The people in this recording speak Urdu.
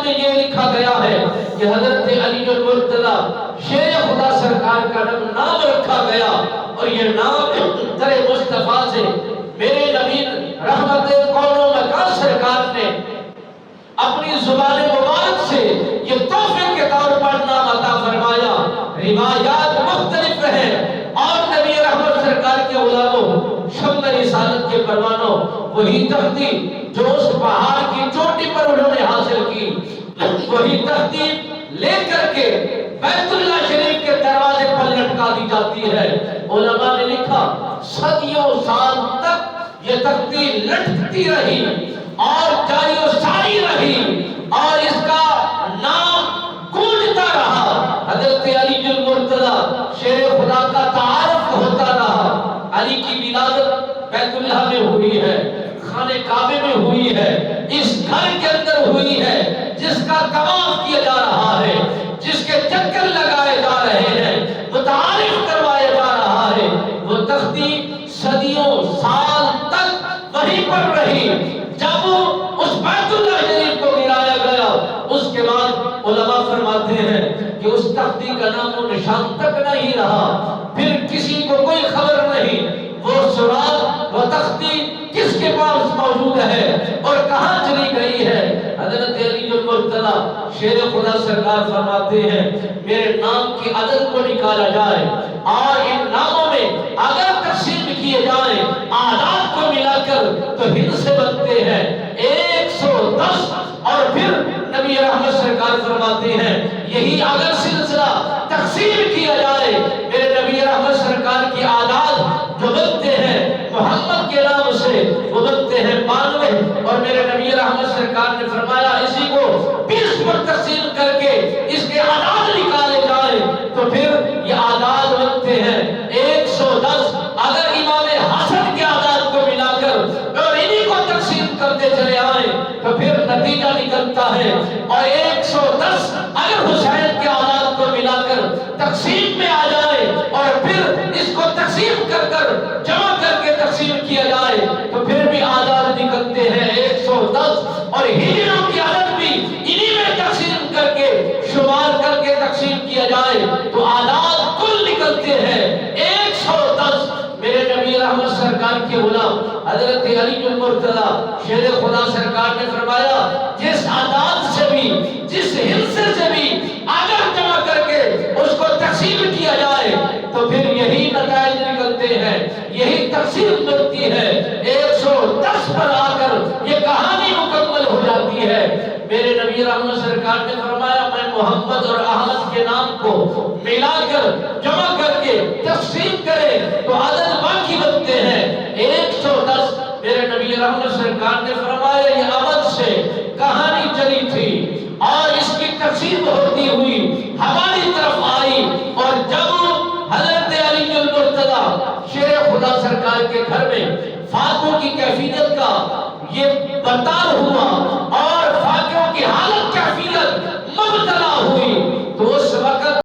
میں یہ لکھا گیا ہے کہ حضرت علی المرتضیٰ شیر خدا سرکار کا نام رکھا گیا، اور یہ نام در مصطفیٰ سے میرے نبی رحمت کون و مکان سرکار نے اپنی زبان مبارک سے یہ تحفے کے طور پر نام عطا فرمایا۔ روایات مختلف ہیں، اور نبی رحمت سرکار کے غلاموں، شمع رسالت کے پروانوں، وہی تختی جو اس پہاڑ کی چوٹی پر انہوں نے حاصل کی، وہی تختی لے کر کے بیت اللہ شریف کے دروازے پر لٹکا دی جاتی ہے۔ علماء نے لکھا صدیوں سال تک یہ تختی لٹکتی رہی اور جاری و ساری رہی، اور اس کا نام گونجتا رہا۔ حضرت علی المرتضیٰ شیر خدا کا تعارف ہوتا رہا۔ علی کی ولادت بیت اللہ میں ہوئی ہے، خانہ کعبے میں ہوئی ہے، اس گھر کے اندر ہوئی ہے جس کا طواف کیا جا رہا ہے، جس کے چکر لگائے جا رہے ہیں، متعارف کروایا جا رہا ہے۔ وہ تختی صدیوں سال تک وہیں پر رہی۔ جب اس بیت اللہ شریف کو گرایا گیا، اس کے بعد علماء فرماتے ہیں کہ اس تختی کا نام و نشان تک نہیں رہا، پھر کسی کو کوئی خبر نہیں وہ سراغ وہ تختی کس کے پاس موجود ہے اور کہاں چلی گئی ہے۔ حضرت علی المرتضیٰ شیر خدا سرکار فرماتے ہیں میرے نام کی عدد کو نکالا جائے اور ان ناموں میں اگر تقسیم کیے جائیں اعداد کو ملا کر تو ہند سے بنتے ہیں 110، اور پھر نبی رحمت سرکار فرماتے ہیں یہی اگر سلسلہ تقسیم کیا جائے میرے نبی رحمت سرکار کی اعداد جو بنتے ہیں محمد کے نام سے وہ بنتے ہیں 92، اور میرے نبی رحمت سرکار نے فرمایا اسی کو 20 پر تقسیم کر کے اس کے اعداد نکالے جائیں تو پھر یہ اعداد بنتے ہیں 110۔ اگر امام حسن کے اعداد کو ملا کر اور انہی کو تقسیم کرتے چلے آئیں تو پھر نتیجہ نکلتا ہے، اور 110 اگر حسین کے اعداد کو ملا کر تقسیم میں آ جائے اور پھر اس کو تقسیم کر کر جمع کر کے تقسیم کیا جائے تو پھر بھی اعداد نکلتے ہیں 110، اور ہجروں کی عدد بھی انہی میں تقسیم کر کے شمار کر کے تقسیم کیا جائے تو اعداد کل نکلتے ہیں 110۔ میرے نبی رحمت سرکار کے غلام حضرت علی المرتضیٰ شیر خدا سرکار نے فرمایا جس اعداد سے بھی جس حصے سے بھی اگر جمع کر کے اس کو تقسیم کیا جائے تو پھر یہی نتائج نکلتے ہیں، یہی تقسیم بنتی ہے 110 پر آ کر یہ کہانی مکمل ہو جاتی ہے۔ میرے نبی رحمت سرکار نے فرمایا میں محمد اور احمد کے نام کو ملا کر جمع کر کے تقسیم کرے تو عدد باقی بنتے ہیں 110۔ میرے نبی رحمت سرکار نے فرمایا یہ عدد سے کہانی چلی تھی اور اس کی تقسیم ہوتی ہوئی ہماری طرف آئی، اور جب حضرت علی المرتضیٰ شیر خدا سرکار کے گھر میں فاتحوں کی کیفیت کا یہ برتاؤ ہوا